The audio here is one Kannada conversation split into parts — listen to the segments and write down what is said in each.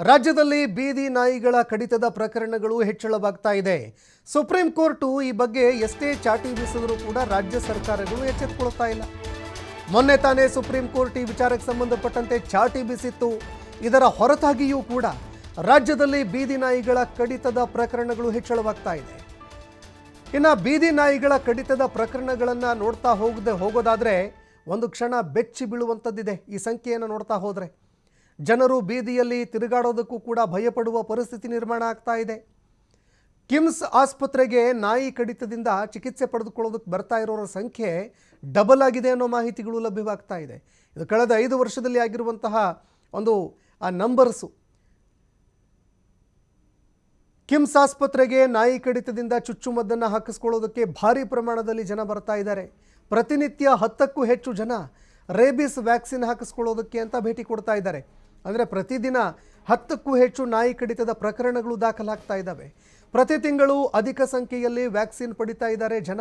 ರಾಜ್ಯದಲ್ಲಿ ಬೀದಿ ನಾಯಿಗಳ ಕಡಿತದ ಪ್ರಕರಣಗಳು ಹೆಚ್ಚಳವಾಗ್ತಾ ಇದೆ. ಸುಪ್ರೀಂ ಕೋರ್ಟ್ ಈ ಬಗ್ಗೆ ಎಷ್ಟೇ ಚಾಟಿ ಬೀಸಿದರೂ ಕೂಡ ರಾಜ್ಯ ಸರ್ಕಾರಗಳು ಎಚ್ಚೆತ್ತುಕೊಳ್ಳುತ್ತಾ ಇಲ್ಲ. ಮೊನ್ನೆ ತಾನೇ ಸುಪ್ರೀಂ ಕೋರ್ಟ್ ಈ ವಿಚಾರಕ್ಕೆ ಸಂಬಂಧಪಟ್ಟಂತೆ ಚಾಟಿ ಬೀಸಿತ್ತು. ಇದರ ಹೊರತಾಗಿಯೂ ಕೂಡ ರಾಜ್ಯದಲ್ಲಿ ಬೀದಿ ನಾಯಿಗಳ ಕಡಿತದ ಪ್ರಕರಣಗಳು ಹೆಚ್ಚಳವಾಗ್ತಾ ಇದೆ. ಇನ್ನು ಬೀದಿ ನಾಯಿಗಳ ಕಡಿತದ ಪ್ರಕರಣಗಳನ್ನು ನೋಡ್ತಾ ಹೋಗೋದಾದ್ರೆ ಒಂದು ಕ್ಷಣ ಬೆಚ್ಚಿ ಬೀಳುವಂಥದ್ದಿದೆ. ಈ ಸಂಖ್ಯೆಯನ್ನು ನೋಡ್ತಾ ಹೋದರೆ ಜನರು ಬೀದಿಯಲ್ಲಿ ತಿರುಗಾಡೋದಕ್ಕೂ ಕೂಡ ಭಯಪಡುವ ಪರಿಸ್ಥಿತಿ ನಿರ್ಮಾಣ ಆಗ್ತಾ ಇದೆ. ಕಿಮ್ಸ್ ಆಸ್ಪತ್ರೆಗೆ ನಾಯಿ ಕಡಿತದಿಂದ ಚಿಕಿತ್ಸೆ ಪಡೆದುಕೊಳ್ಳೋದಕ್ಕೆ ಬರ್ತಾ ಇರೋರ ಸಂಖ್ಯೆ ಡಬಲ್ ಆಗಿದೆ ಅನ್ನೋ ಮಾಹಿತಿಗಳು ಲಭ್ಯವಾಗ್ತಾ ಇದೆ. ಇದು ಕಳೆದ 5 ವರ್ಷದಲ್ಲಿ ಆಗಿರುವಂತಹ ಒಂದು ನಂಬರ್ಸು. ಕಿಮ್ಸ್ ಆಸ್ಪತ್ರೆಗೆ ನಾಯಿ ಕಡಿತದಿಂದ ಚುಚ್ಚುಮದ್ದನ್ನು ಹಾಕಿಸ್ಕೊಳ್ಳೋದಕ್ಕೆ ಭಾರಿ ಪ್ರಮಾಣದಲ್ಲಿ ಜನ ಬರ್ತಾ ಇದ್ದಾರೆ. ಪ್ರತಿನಿತ್ಯ 10ಕ್ಕೂ ಹೆಚ್ಚು ಜನ ರೇಬಿಸ್ ವ್ಯಾಕ್ಸಿನ್ ಹಾಕಿಸ್ಕೊಳ್ಳೋದಕ್ಕೆ ಅಂತ ಭೇಟಿ ಕೊಡ್ತಾ ಇದ್ದಾರೆ. ಅಂದರೆ ಪ್ರತಿದಿನ 10ಕ್ಕೂ ಹೆಚ್ಚು ನಾಯಿ ಕಡಿತದ ಪ್ರಕರಣಗಳು ದಾಖಲಾಗ್ತಾ ಇದ್ದಾವೆ. ಪ್ರತಿ ತಿಂಗಳು ಅಧಿಕ ಸಂಖ್ಯೆಯಲ್ಲಿ ವ್ಯಾಕ್ಸಿನ್ ಪಡಿತಾ ಇದ್ದಾರೆ ಜನ.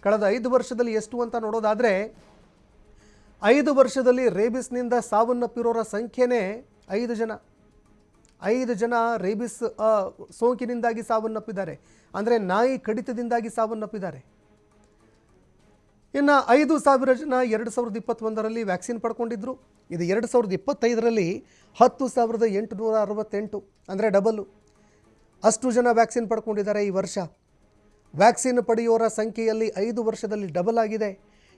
ಕಳೆದ 5 ವರ್ಷದಲ್ಲಿ ಎಷ್ಟು ಅಂತ ನೋಡೋದಾದರೆ 5 ವರ್ಷದಲ್ಲಿ ರೇಬಿಸ್ನಿಂದ ಸಾವನ್ನಪ್ಪಿರೋರ ಸಂಖ್ಯೆನೇ 5 ಜನ. 5 ಜನ ರೇಬಿಸ್ ಸೋಂಕಿನಿಂದಾಗಿ ಸಾವನ್ನಪ್ಪಿದ್ದಾರೆ. ಅಂದರೆ ನಾಯಿ ಕಡಿತದಿಂದಾಗಿ ಸಾವನ್ನಪ್ಪಿದ್ದಾರೆ. ಇನ್ನು 5,000 ಜನ 2021ರಲ್ಲಿ ವ್ಯಾಕ್ಸಿನ್ ಪಡ್ಕೊಂಡಿದ್ರು. ಇದು 2025ರಲ್ಲಿ 10,868, ಅಂದರೆ ಡಬಲ್ಲು. ಅಷ್ಟು ಜನ ವ್ಯಾಕ್ಸಿನ್ ಪಡ್ಕೊಂಡಿದ್ದಾರೆ ಈ ವರ್ಷ. ವ್ಯಾಕ್ಸಿನ್ ಪಡೆಯೋರ ಸಂಖ್ಯೆಯಲ್ಲಿ 5 ವರ್ಷದಲ್ಲಿ ಡಬಲ್ ಆಗಿದೆ.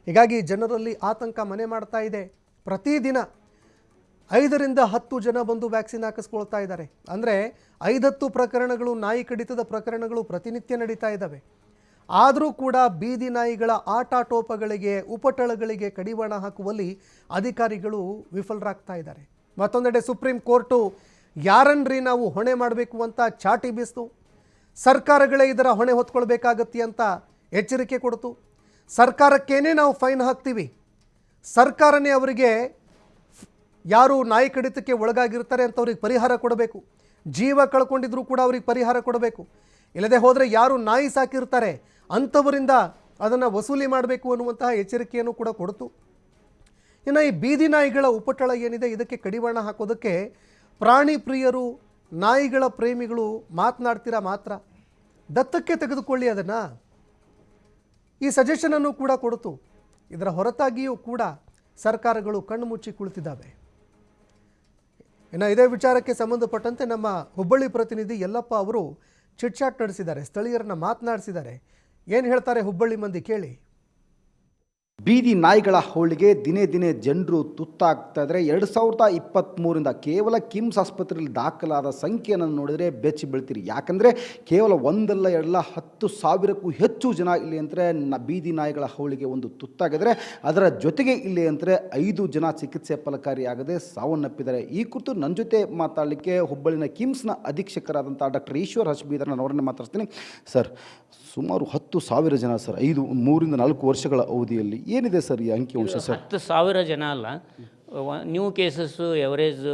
ಹೀಗಾಗಿ ಜನರಲ್ಲಿ ಆತಂಕ ಮನೆ ಮಾಡ್ತಾ ಇದೆ. ಪ್ರತಿದಿನ 5ರಿಂದ 10 ಜನ ಬಂದು ವ್ಯಾಕ್ಸಿನ್ ಹಾಕಿಸ್ಕೊಳ್ತಾ ಇದ್ದಾರೆ. ಅಂದರೆ 5-10 ಪ್ರಕರಣಗಳು, ನಾಯಿ ಕಡಿತದ ಪ್ರಕರಣಗಳು ಪ್ರತಿನಿತ್ಯ ನಡೀತಾ ಇದ್ದಾವೆ. ಆದರೂ ಕೂಡ ಬೀದಿ ನಾಯಿಗಳ ಆಟಾಟೋಪಗಳಿಗೆ, ಉಪಟಳಗಳಿಗೆ ಕಡಿವಾಣ ಹಾಕುವಲ್ಲಿ ಅಧಿಕಾರಿಗಳು ವಿಫಲರಾಗ್ತಾ ಇದ್ದಾರೆ. ಮತ್ತೊಂದೆಡೆ ಸುಪ್ರೀಂ ಕೋರ್ಟು ಯಾರನ್ರಿ ನಾವು ಹೊಣೆ ಮಾಡಬೇಕು ಅಂತ ಚಾಟಿ ಬೀಸ್ತು. ಸರ್ಕಾರಗಳೇ ಇದರ ಹೊಣೆ ಹೊತ್ಕೊಳ್ಬೇಕಾಗತ್ತೆ ಅಂತ ಎಚ್ಚರಿಕೆ ಕೊಡ್ತು. ಸರ್ಕಾರಕ್ಕೇನೆ ನಾವು ಫೈನ್ ಹಾಕ್ತೀವಿ, ಸರ್ಕಾರನೇ ಅವರಿಗೆ ಯಾರು ನಾಯಿ ಕಡಿತಕ್ಕೆ ಒಳಗಾಗಿರ್ತಾರೆ ಅಂತ ಅವ್ರಿಗೆ ಪರಿಹಾರ ಕೊಡಬೇಕು. ಜೀವ ಕಳ್ಕೊಂಡಿದ್ರೂ ಕೂಡ ಅವ್ರಿಗೆ ಪರಿಹಾರ ಕೊಡಬೇಕು. ಇಲ್ಲದೆ ಹೋದರೆ ಯಾರು ನಾಯಿ ಸಾಕಿರ್ತಾರೆ ಅಂಥವರಿಂದ ಅದನ್ನು ವಸೂಲಿ ಮಾಡಬೇಕು ಅನ್ನುವಂತಹ ಎಚ್ಚರಿಕೆಯನ್ನು ಕೂಡ ಕೊಡ್ತು. ಇನ್ನು ಈ ಬೀದಿ ನಾಯಿಗಳ ಉಪಟಳ ಏನಿದೆ, ಇದಕ್ಕೆ ಕಡಿವಾಣ ಹಾಕೋದಕ್ಕೆ ಪ್ರಾಣಿ ಪ್ರಿಯರು, ನಾಯಿಗಳ ಪ್ರೇಮಿಗಳು ಮಾತನಾಡ್ತೀರಾ ಮಾತ್ರ. ದತ್ತಕ್ಕೆ ತೆಗೆದುಕೊಳ್ಳಿ ಅದನ್ನು, ಈ ಸಜೆಷನನ್ನು ಕೂಡ ಕೊಡ್ತು. ಇದರ ಹೊರತಾಗಿಯೂ ಕೂಡ ಸರ್ಕಾರಗಳು ಕಣ್ಣು ಮುಚ್ಚಿ ಕುಳಿತಿದ್ದಾವೆ. ಇನ್ನು ಇದೇ ವಿಚಾರಕ್ಕೆ ಸಂಬಂಧಪಟ್ಟಂತೆ ನಮ್ಮ ಹುಬ್ಬಳ್ಳಿ ಪ್ರತಿನಿಧಿ ಯಲ್ಲಪ್ಪ ಅವರು ಚಿಟ್ಚಾಟ್ ನಡೆಸಿದ್ದಾರೆ, ಸ್ಥಳೀಯರನ್ನ ಮಾತನಾಡಿಸಿದ್ದಾರೆ. ಏನು ಹೇಳ್ತಾರೆ ಹುಬ್ಬಳ್ಳಿ ಮಂದಿ ಕೇಳಿ. ಬೀದಿ ನಾಯಿಗಳ ಹಾವಳಿಗೆ ದಿನೇ ದಿನೇ ಜನರು ತುತ್ತಾಗ್ತಾ ಇದ್ದಾರೆ. 2023ರಿಂದ ಕೇವಲ ಕಿಮ್ಸ್ ಆಸ್ಪತ್ರೆಯಲ್ಲಿ ದಾಖಲಾದ ಸಂಖ್ಯೆಯನ್ನು ನೋಡಿದರೆ ಬೆಚ್ಚಿ ಬೀಳ್ತೀರಿ. ಯಾಕಂದರೆ ಕೇವಲ 1 ಅಲ್ಲ 2 10,000ಕ್ಕೂ ಹೆಚ್ಚು ಜನ ಇಲ್ಲಿ ಅಂದರೆ ಬೀದಿ ನಾಯಿಗಳ ಹಾವಳಿಗೆ ಒಂದು ತುತ್ತಾಗಿದ್ದಾರೆ. ಅದರ ಜೊತೆಗೆ ಇಲ್ಲಿ ಅಂದರೆ 5 ಜನ ಚಿಕಿತ್ಸೆ ಫಲಕಾರಿಯಾಗದೆ ಸಾವನ್ನಪ್ಪಿದ್ದಾರೆ. ಈ ಕುರಿತು ನನ್ನ ಜೊತೆ ಮಾತಾಡಲಿಕ್ಕೆ ಹುಬ್ಬಳ್ಳಿನ ಕಿಮ್ಸ್ನ ಅಧೀಕ್ಷಕರಾದಂಥ ಡಾಕ್ಟರ್ ಈಶ್ವರ್ ಹಚ್ಬೀದರ್ ಅವರನ್ನೇ ಮಾತಾಡ್ತೀನಿ. ಸರ್, ಸುಮಾರು 10,000 ಜನ ಸರ್ 3 ರಿಂದ 4 ವರ್ಷಗಳ ಅವಧಿಯಲ್ಲಿ ಏನಿದೆ ಸರ್ ಈ ಅಂಕಿಅಂಶ ಸರ್? 10,000 ಜನ ಅಲ್ಲ, ನ್ಯೂ ಕೇಸಸ್ಸು ಎವರೇಜ್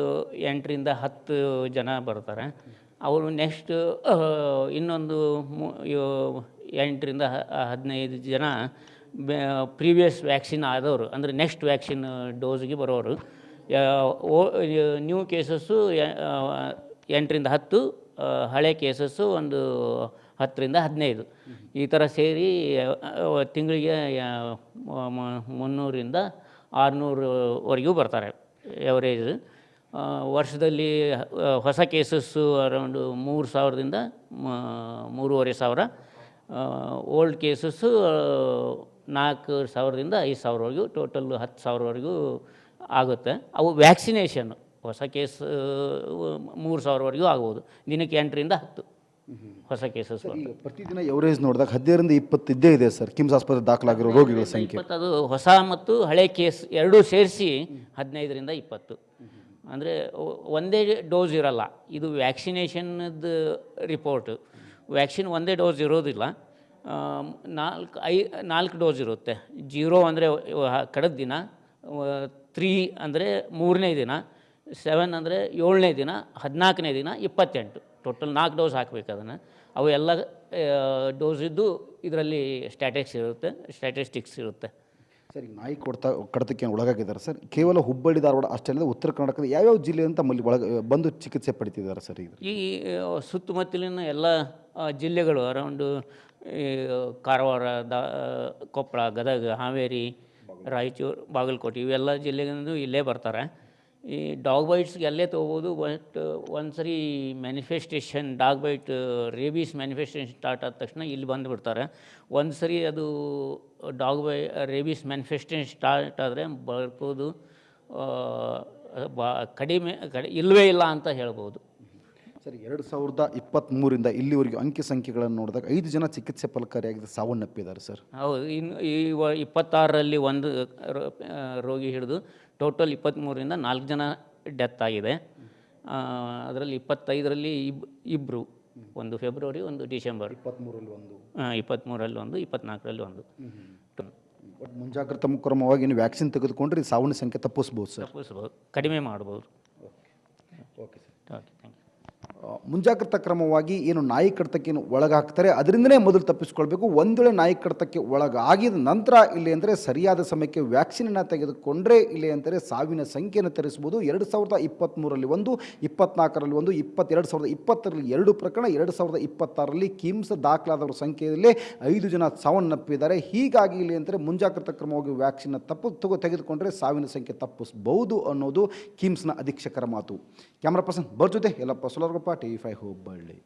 8 ರಿಂದ 10 ಜನ ಬರ್ತಾರೆ. ಅವರು ನೆಕ್ಸ್ಟ್ ಇನ್ನೊಂದು 8 ರಿಂದ 15 ಜನ ಪ್ರೀವಿಯಸ್ ವ್ಯಾಕ್ಸಿನ್ ಆದವರು, ಅಂದರೆ ನೆಕ್ಸ್ಟ್ ವ್ಯಾಕ್ಸಿನ್ ಡೋಸ್ಗೆ ಬರೋರು. ನ್ಯೂ ಕೇಸಸ್ಸು 8 ರಿಂದ 10, ಹಳೆ ಕೇಸಸ್ಸು ಒಂದು 10 ರಿಂದ 15. ಈ ಥರ ಸೇರಿ ತಿಂಗಳಿಗೆ 300 ರಿಂದ 600ವರೆಗೂ ಬರ್ತಾರೆ ಎವರೇಜ್. ವರ್ಷದಲ್ಲಿ ಹೊಸ ಕೇಸಸ್ಸು ಅರೌಂಡ್ 3,000ದಿಂದ 3,500. ಓಲ್ಡ್ ಕೇಸಸ್ಸು 4,000ರಿಂದ 5,000ವರೆಗೂ, ಟೋಟಲ್ 10,000ವರೆಗೂ ಆಗುತ್ತೆ. ಅವು ವ್ಯಾಕ್ಸಿನೇಷನ್. ಹೊಸ ಕೇಸ್ 3,000ವರೆಗೂ ಆಗ್ಬೋದು. ದಿನಕ್ಕೆ 8 ರಿಂದ 10 ಹೊಸ ಕೇಸಸ್. ಪ್ರತಿದಿನ ಎವರೇಜ್ ನೋಡಿದಾಗ 15 ರಿಂದ 20 ಇದ್ದೇ ಇದೆ ಸರ್ ಕಿಮ್ಸ್ ಆಸ್ಪತ್ರೆ ದಾಖಲಾಗಿರೋ ರೋಗಿಗಳ ಸಂಖ್ಯೆ. 20 ಅದು ಹೊಸ ಮತ್ತು ಹಳೆ ಕೇಸ್ ಎರಡೂ ಸೇರಿಸಿ 15 ರಿಂದ 20. ಅಂದರೆ ಒಂದೇ ಡೋಸ್ ಇರಲ್ಲ. ಇದು ವ್ಯಾಕ್ಸಿನೇಷನ್ದು ರಿಪೋರ್ಟು. ವ್ಯಾಕ್ಸಿನ್ ಒಂದೇ ಡೋಸ್ ಇರೋದಿಲ್ಲ, 4 ಡೋಸ್ ಇರುತ್ತೆ. 0 ಅಂದರೆ ಕಳೆದ ದಿನ, 3 ಅಂದರೆ 3ನೇ ದಿನ, 7 ಅಂದರೆ 7ನೇ ದಿನ, 14ನೇ ದಿನ, 28. ಟೋಟಲ್ 4 ಡೋಸ್ ಹಾಕಬೇಕು ಅದನ್ನು. ಅವು ಎಲ್ಲ ಡೋಸ್ ಇದ್ದು ಇದರಲ್ಲಿ ಸ್ಟ್ಯಾಟಿಸ್ಟಿಕ್ಸ್ ಇರುತ್ತೆ. ಸರ್ ಈಗ ನಾಯಿ ಕಡತಕ್ಕೆ ಒಳಗಾಗಿದ್ದಾರೆ ಸರ್. ಕೇವಲ ಹುಬ್ಬಳ್ಳಿ ಧಾರವಾಡ ಅಷ್ಟೇ ಅಲ್ಲದೆ ಉತ್ತರ ಕರ್ನಾಟಕದ ಯಾವ್ಯಾವ ಜಿಲ್ಲೆಯಿಂದ ತಮ್ಮಲ್ಲಿ ಬಂದು ಚಿಕಿತ್ಸೆ ಪಡಿತಿದ್ದಾರೆ ಸರ್ ಈಗ? ಈ ಸುತ್ತಮುತ್ತಲಿನ ಎಲ್ಲ ಜಿಲ್ಲೆಗಳು ಅರೌಂಡು ಕಾರವಾರ, ಕೊಪ್ಪಳ, ಗದಗ, ಹಾವೇರಿ, ರಾಯಚೂರು, ಬಾಗಲಕೋಟೆ ಇವೆಲ್ಲ ಜಿಲ್ಲೆಗಳಿಂದ ಇಲ್ಲೇ ಬರ್ತಾರೆ. ಈ ಡಾಗ್ ಬೈಟ್ಸ್ಗೆ ಅಲ್ಲೇ ತೊಗೋಬೋದು. ಬಟ್ ಒಂದು ಸರಿ manifestation dog byte rabies manifestation start ಆದ ತಕ್ಷಣ ಇಲ್ಲಿ ಬಂದುಬಿಡ್ತಾರೆ. ಒಂದು ಸರಿ ಅದು ರೇಬೀಸ್ ಮ್ಯಾನಿಫೆಸ್ಟೇಷನ್ ಸ್ಟಾರ್ಟ್ ಆದರೆ ಬರ್ಬೋದು, ಕಡಿಮೆ ಇಲ್ಲವೇ ಇಲ್ಲ ಅಂತ ಹೇಳ್ಬೋದು. ಸರ್ 2023ರಿಂದ ಇಲ್ಲಿವರೆಗೂ ಅಂಕಿ ಸಂಖ್ಯೆಗಳನ್ನು ನೋಡಿದಾಗ 5 ಜನ ಚಿಕಿತ್ಸೆ ಫಲಕಾರಿಯಾಗಿದೆ ಸಾವನ್ನಪ್ಪಿದ್ದಾರೆ ಸರ್. ಹೌದು. ಇನ್ನು ಈ 26ರಲ್ಲಿ ಒಂದು ರೋಗಿ ಹಿಡಿದು ಟೋಟಲ್ 23ರಿಂದ 4 ಜನ ಡೆತ್ ಆಗಿದೆ. ಅದರಲ್ಲಿ 25ರಲ್ಲಿ ಇಬ್ಬರು, ಒಂದು ಫೆಬ್ರವರಿ, ಒಂದು ಡಿಸೆಂಬರ್. 23ರಲ್ಲಿ ಒಂದು, 24ರಲ್ಲಿ ಒಂದು. ಮುಂಜಾಗ್ರತಾ ಕ್ರಮವಾಗಿ ನೀವು ವ್ಯಾಕ್ಸಿನ್ ತೆಗೆದುಕೊಂಡ್ರೆ ಸಾವಿನ ಸಂಖ್ಯೆ ತಪ್ಪಿಸ್ಬೋದು ಸರ್? ತಪ್ಪಿಸ್ಬೋದು, ಕಡಿಮೆ ಮಾಡ್ಬೋದು. Okay sir, okay, thank you. ಮುಂಜಾಗ್ರತಾ ಕ್ರಮವಾಗಿ ಏನು ನಾಯಿ ಕಡತಕ್ಕೆ ಒಳಗಾಗ್ತಾರೆ ಅದರಿಂದನೇ ಮೊದಲು ತಪ್ಪಿಸ್ಕೊಳ್ಬೇಕು. ಒಂದು ವೇಳೆ ನಾಯಿ ಕಡತಕ್ಕೆ ಒಳಗಾಗಿದ ನಂತರ ಇಲ್ಲಿ ಅಂದರೆ ಸರಿಯಾದ ಸಮಯಕ್ಕೆ ವ್ಯಾಕ್ಸಿನನ್ನು ತೆಗೆದುಕೊಂಡ್ರೆ ಇಲ್ಲಿ ಅಂತಾರೆ ಸಾವಿನ ಸಂಖ್ಯೆಯನ್ನು ತರಿಸ್ಬೋದು. 2023ರಲ್ಲಿ ಒಂದು, 24ರಲ್ಲಿ ಒಂದು, 2020ರಲ್ಲಿ 2 ಪ್ರಕರಣ, 2026ರಲ್ಲಿ ಕಿಮ್ಸ್ ದಾಖಲಾದವರ ಸಂಖ್ಯೆಯಲ್ಲೇ 5 ಜನ ಸಾವನ್ನಪ್ಪಿದ್ದಾರೆ. ಹೀಗಾಗಿ ಇಲ್ಲಿ ಅಂತಾರೆ ಮುಂಜಾಗ್ರತಾ ಕ್ರಮವಾಗಿ ವ್ಯಾಕ್ಸಿನ್ ತೆಗೆದುಕೊಂಡ್ರೆ ಸಾವಿನ ಸಂಖ್ಯೆ ತಪ್ಪಿಸ್ಬಹುದು ಅನ್ನೋದು ಕಿಮ್ಸ್ನ ಅಧೀಕ್ಷಕರ ಮಾತು. ಕ್ಯಾಮ್ರಾ ಪರ್ಸನ್ ಬರ್ ಜೊತೆ ಯಲ್ಲಪ್ಪ ಸೋಲರ್ಗೊಪ್ಪ, TV5 ಹುಬ್ಬಳ್ಳಿ.